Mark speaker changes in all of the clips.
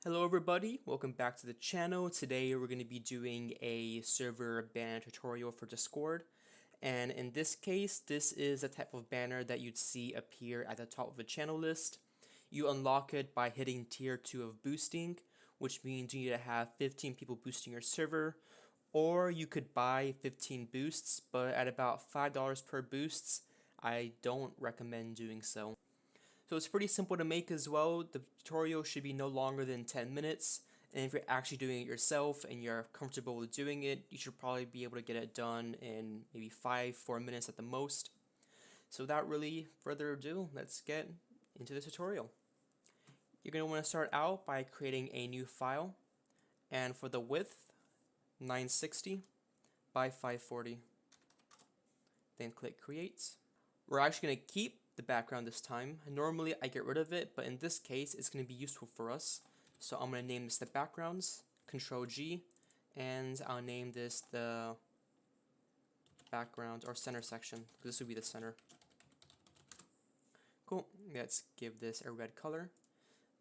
Speaker 1: Hello everybody, welcome back to the channel. Today we're going to be doing a server banner tutorial for Discord. And in this case, this is a type of banner that you'd see appear at the top of a channel list. You unlock it by hitting tier 2 of boosting, which means you need to have 15 people boosting your server. Or you could buy 15 boosts, but at about $5 per boosts, I don't recommend doing so. So it's pretty simple to make as well. The tutorial should be no longer than 10 minutes. And if you're actually doing it yourself and you're comfortable with doing it, you should probably be able to get it done in maybe 4 minutes at the most. So without really further ado, let's get into the tutorial. You're going to want to start out by creating a new file. And for the width, 960 by 540. Then click create. We're actually going to keep the background this time. Normally I get rid of it, but in this case it's going to be useful for us. So I'm going to name this the backgrounds, Control G, and I'll name this the background or center section. This would be the center. Cool. Let's give this a red color.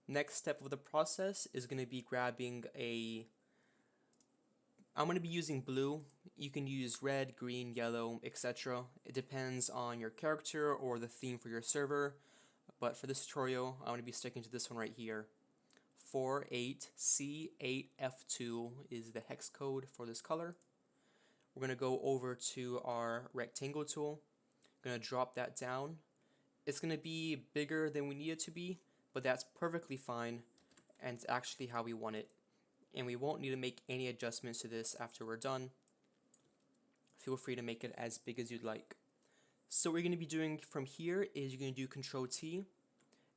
Speaker 1: Next step of the process is going to be grabbing I'm going to be using blue. You can use red, green, yellow, etc. It depends on your character or the theme for your server. But for this tutorial, I'm going to be sticking to this one right here. 48C8F2 is the hex code for this color. We're going to go over to our rectangle tool. I'm going to drop that down. It's going to be bigger than we need it to be, but that's perfectly fine, and it's actually how we want it. And we won't need to make any adjustments to this after we're done. Feel free to make it as big as you'd like. So what we're going to be doing from here is you're going to do Control T.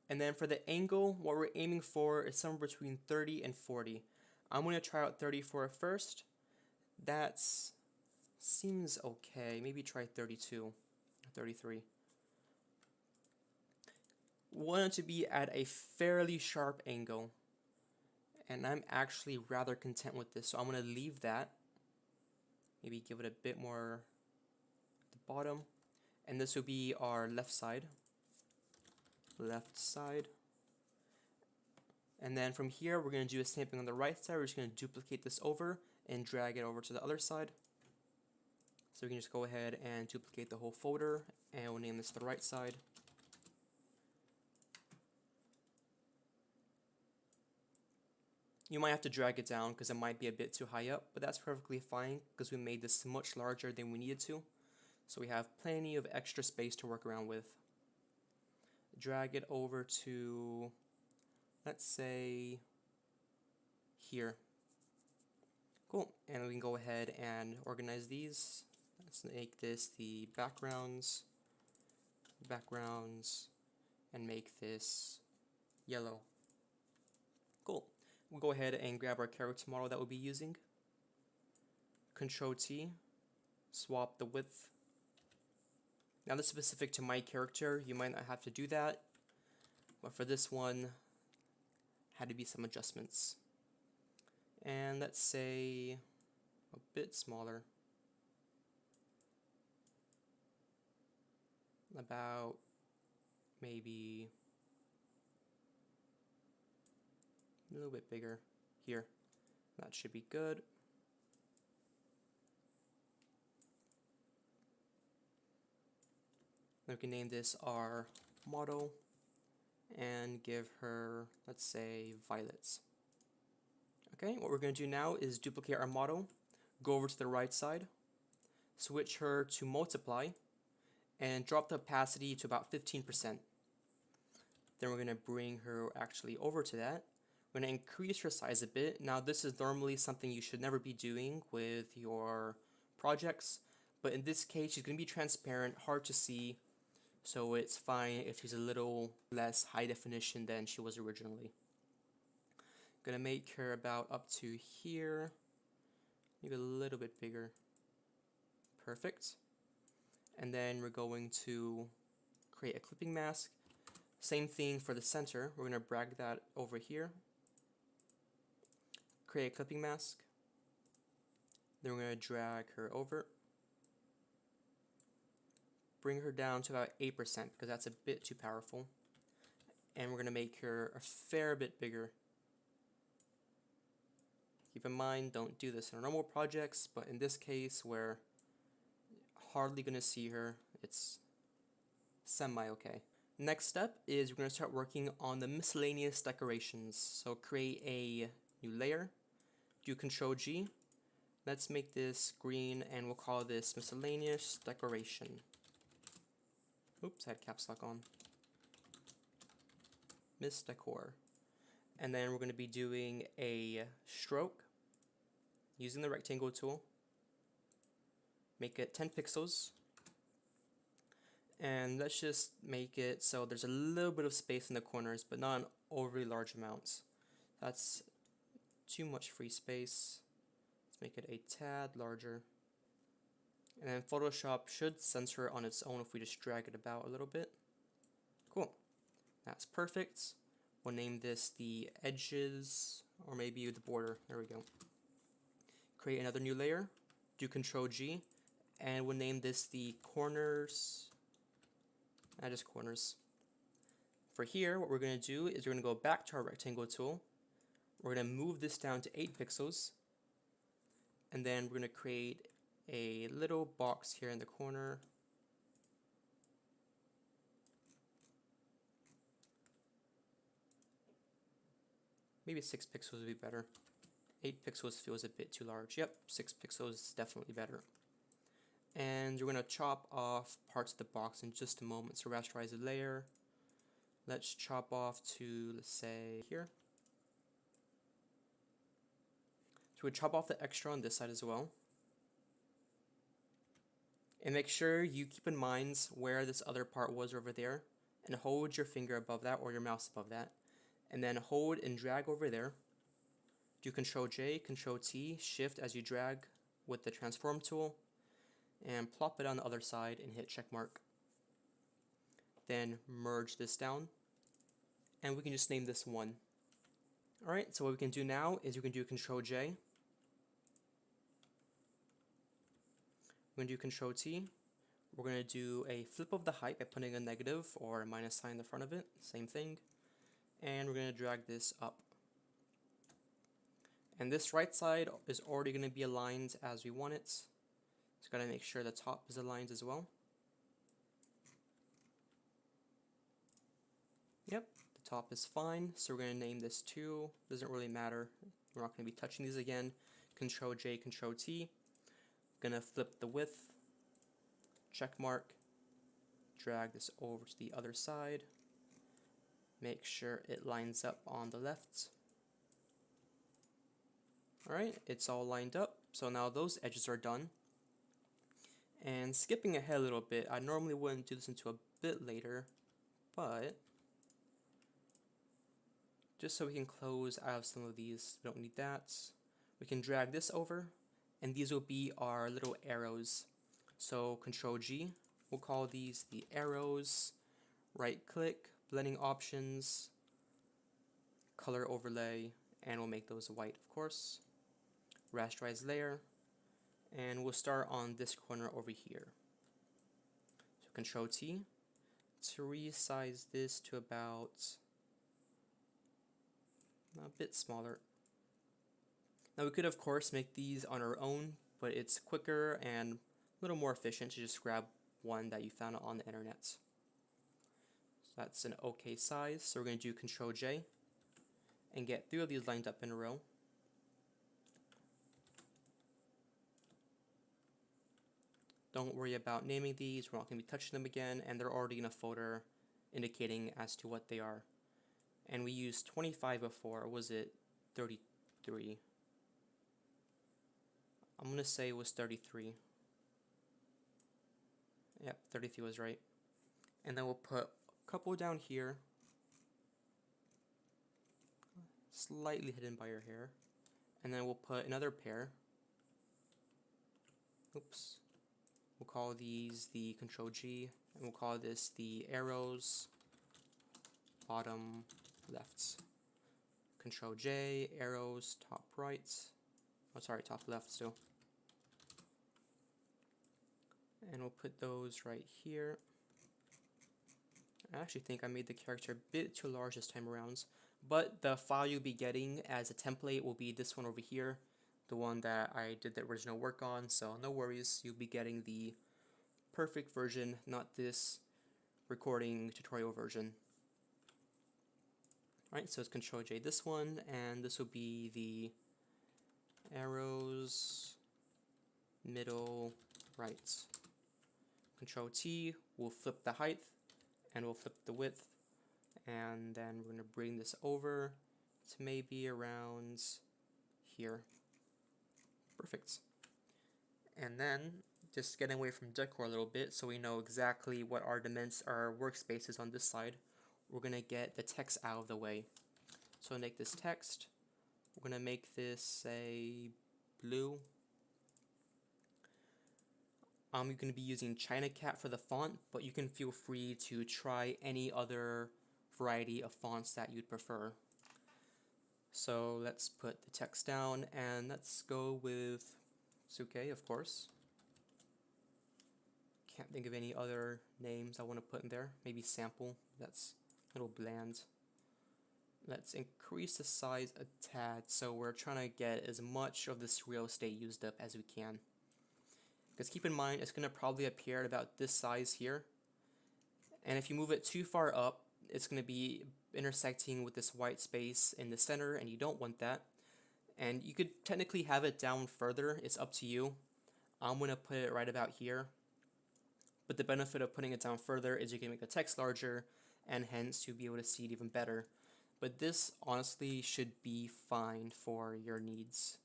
Speaker 1: And then for the angle, what we're aiming for is somewhere between 30 and 40. I'm going to try out 34 first. That seems okay. Maybe try 32, 33. We want it to be at a fairly sharp angle. And I'm actually rather content with this, so I'm going to leave that. Maybe give it a bit more at the bottom. And this will be our left side. Left side. And then from here, we're going to do a same thing on the right side. We're just going to duplicate this over and drag it over to the other side. So we can just go ahead and duplicate the whole folder, and we'll name this the right side. You might have to drag it down because it might be a bit too high up, but that's perfectly fine because we made this much larger than we needed to. So we have plenty of extra space to work around with. Drag it over to, let's say, here. Cool, and we can go ahead and organize these. Let's make this the backgrounds, and make this yellow. Cool. We'll go ahead and grab our character model that we'll be using. Control T, swap the width. Now this is specific to my character, you might not have to do that, but for this one, had to be some adjustments. And let's say a bit smaller. About maybe a little bit bigger here. That should be good. Then we can name this our model and give her, let's say, violets. Okay, what we're going to do now is duplicate our model, go over to the right side, switch her to multiply, and drop the opacity to about 15%. Then we're going to bring her actually over to that. We're going to increase her size a bit. Now this is normally something you should never be doing with your projects, but in this case she's going to be transparent, hard to see, so it's fine if she's a little less high definition than she was originally. Gonna make her about up to here, maybe a little bit bigger. Perfect. And then we're going to create a clipping mask. Same thing for the center. We're gonna drag that over here. Create a clipping mask. Then we're gonna drag her over. Bring her down to about 8% because that's a bit too powerful. And we're gonna make her a fair bit bigger. Keep in mind, don't do this in our normal projects, but in this case, we're hardly going to see her. It's semi-okay. Next step is we're going to start working on the miscellaneous decorations. So create a new layer, do Control G. Let's make this green and we'll call this miscellaneous decoration. Oops, I had caps lock on. Miss Decor. And then we're going to be doing a stroke using the rectangle tool. Make it 10 pixels. And let's just make it so there's a little bit of space in the corners, but not an overly large amount. That's too much free space. Let's make it a tad larger. And then Photoshop should censor it on its own if we just drag it about a little bit. Cool. That's perfect. We'll name this the edges, or maybe the border. There we go. Create another new layer. Do Control G. And we'll name this the corners. Just corners. For here, what we're going to do is we're going to go back to our rectangle tool. We're going to move this down to 8 pixels. And then we're going to create a little box here in the corner. Maybe 6 pixels would be better. 8 pixels feels a bit too large. Yep, 6 pixels is definitely better. And we're going to chop off parts of the box in just a moment. So rasterize the layer. Let's chop off to, let's say, here. So we chop off the extra on this side as well. And make sure you keep in mind where this other part was over there. And hold your finger above that or your mouse above that. And then hold and drag over there. Do Control J, Control T, Shift as you drag with the transform tool. And plop it on the other side and hit check mark. Then merge this down. And we can just name this 1. Alright, so what we can do now is we can do Control J. We're going to do Control T. We're going to do a flip of the height by putting a negative or a minus sign in the front of it. Same thing. And we're going to drag this up. And this right side is already going to be aligned as we want it. Just got to make sure the top is aligned as well. Yep, the top is fine. So we're going to name this 2. Doesn't really matter. We're not going to be touching these again. Control J, Control T. Gonna flip the width. Check mark. Drag this over to the other side. Make sure it lines up on the left. Alright, it's all lined up. So now those edges are done. And skipping ahead a little bit, I normally wouldn't do this until a bit later, but just so we can close out some of these, we don't need that. We can drag this over, and these will be our little arrows. So Control G, we'll call these the arrows. Right click, blending options, color overlay, and we'll make those white, of course. Rasterize layer, and we'll start on this corner over here. So Control T to resize this to about a bit smaller. Now we could of course make these on our own, but it's quicker and a little more efficient to just grab one that you found on the internet. So that's an okay size. So we're going to do Control J and get 3 of these lined up in a row. Don't worry about naming these, we're not going to be touching them again, and they're already in a folder indicating as to what they are. And we used 25 before, or was it 33? I'm going to say it was 33. Yep, 33 was right. And then we'll put a couple down here, slightly hidden by your hair. And then we'll put another pair. Oops. We'll call these the Control G, and we'll call this the arrows bottom left. Control J, arrows top right. Oh, sorry, top left still. And we'll put those right here. I actually think I made the character a bit too large this time around, but the file you'll be getting as a template will be this one over here. the one that I did the original work on, so no worries, you'll be getting the perfect version, not this recording tutorial version. Alright, so it's Control J this one, and this will be the arrows, middle, right. Control T will flip the height, and we'll flip the width, and then we're going to bring this over to maybe around here. Perfect. And then, just getting away from decor a little bit so we know exactly what our workspace is on this side, we're going to get the text out of the way. So make this text, we're going to make this, say, blue. You're going to be using China Cat for the font, but you can feel free to try any other variety of fonts that you'd prefer. So let's put the text down, and let's go with Suke, of course. Can't think of any other names I want to put in there. Maybe Sample, that's a little bland. Let's increase the size a tad, so we're trying to get as much of this real estate used up as we can. Because keep in mind, it's going to probably appear at about this size here. And if you move it too far up, it's going to be intersecting with this white space in the center, and you don't want that. And you could technically have it down further, it's up to you. I'm going to put it right about here. But the benefit of putting it down further is you can make the text larger, and hence you'll be able to see it even better. But this honestly should be fine for your needs.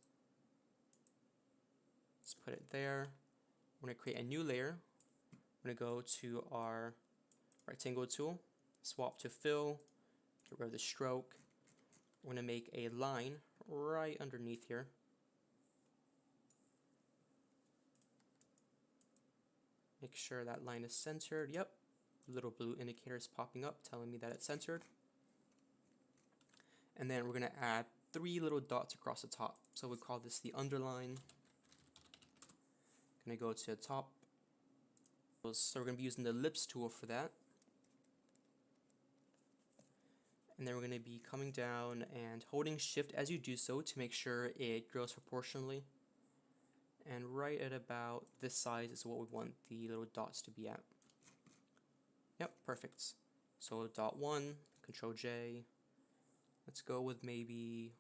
Speaker 1: Let's put it there. We're going to create a new layer. We're going to go to our rectangle tool, swap to fill, get rid of the stroke. We're going to make a line right underneath here. Make sure that line is centered. Yep, the little blue indicator is popping up telling me that it's centered. And then we're going to add 3 little dots across the top. So we call this the underline. Going to go to the top. So we're going to be using the ellipse tool for that. And then we're going to be coming down and holding shift as you do so to make sure it grows proportionally. And right at about this size is what we want the little dots to be at. Yep, perfect. So dot 1, Control J. Let's go with maybe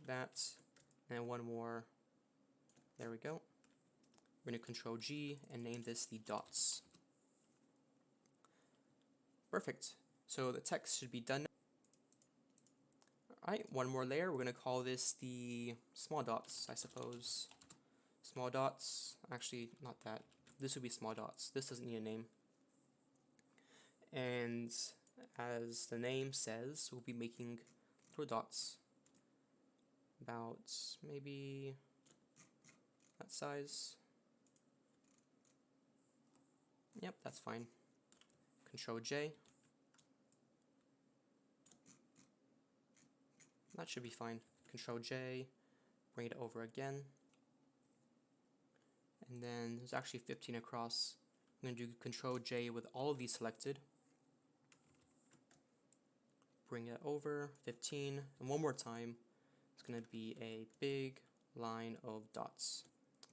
Speaker 1: that, and one more. There we go. We're going to Control G and name this the dots. Perfect. So the text should be done. Alright, one more layer. We're going to call this the small dots, I suppose. Small dots. Actually, not that. This would be small dots. This doesn't need a name. And as the name says, we'll be making little dots. About maybe that size. Yep, that's fine. Control J. That should be fine. Control J, bring it over again. And then there's actually 15 across. I'm going to do Control J with all of these selected. Bring it over, 15, and one more time. It's going to be a big line of dots.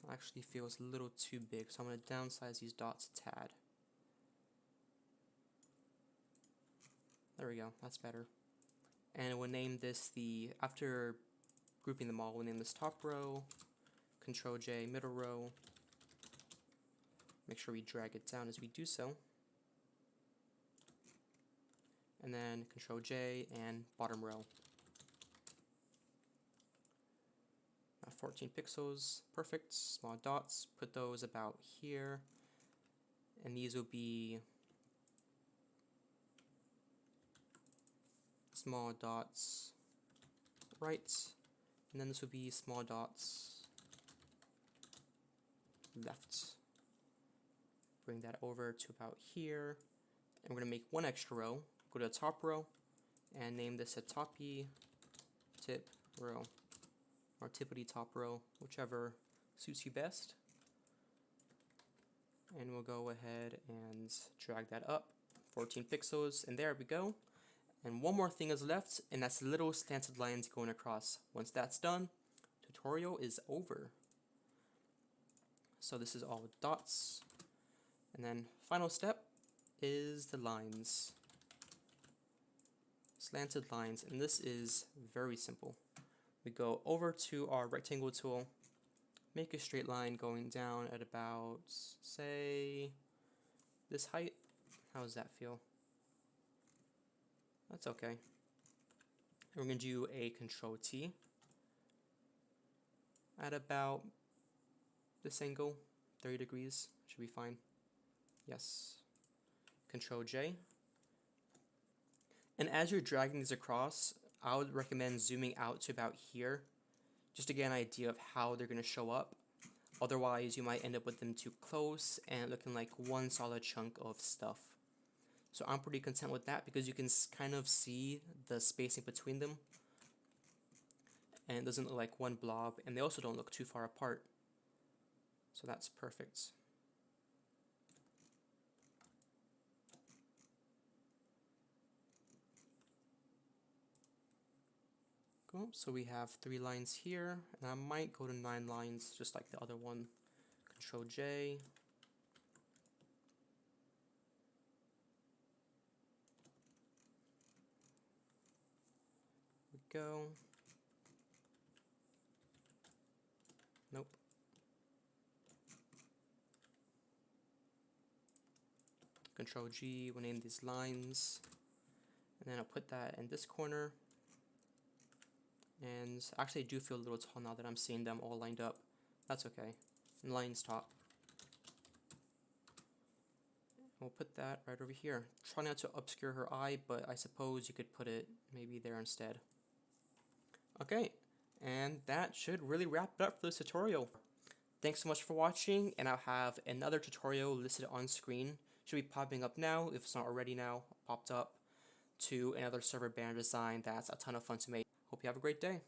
Speaker 1: It actually feels a little too big, so I'm going to downsize these dots a tad. There we go, that's better. And we'll name this after grouping them all, we'll name this top row, Control J, middle row. Make sure we drag it down as we do so. And then Control J and bottom row. 14 pixels, perfect. Small dots, put those about here. And these will be small dots right. And then this will be small dots left. Bring that over to about here. And we're going to make one extra row. Go to the top row and name this a toppy tip row, or tippity top row, whichever suits you best. And we'll go ahead and drag that up 14 pixels, and there we go. And one more thing is left, and that's little slanted lines going across. Once that's done, tutorial is over. So this is all dots. And then final step is the lines. Slanted lines, and this is very simple. We go over to our rectangle tool, make a straight line going down at about, say, this height. How does that feel? That's okay. And we're going to do a Control T at about this angle, 30 degrees, should be fine. Yes. Control J. And as you're dragging these across, I would recommend zooming out to about here, just to get an idea of how they're going to show up. Otherwise, you might end up with them too close and looking like one solid chunk of stuff. So I'm pretty content with that because you can kind of see the spacing between them. And it doesn't look like one blob, and they also don't look too far apart. So that's perfect. Cool. So we have 3 lines here, and I might go to 9 lines just like the other one. Control J. We go. Nope. Control G, we'll name these lines. And then I'll put that in this corner. And actually I do feel a little tall now that I'm seeing them all lined up. That's okay. And lines top. We'll put that right over here. Try not to obscure her eye, but I suppose you could put it maybe there instead. Okay, and that should really wrap it up for this tutorial. Thanks so much for watching, and I'll have another tutorial listed on screen. Should be popping up now, if it's not already now, popped up, to another server banner design that's a ton of fun to make. Hope you have a great day.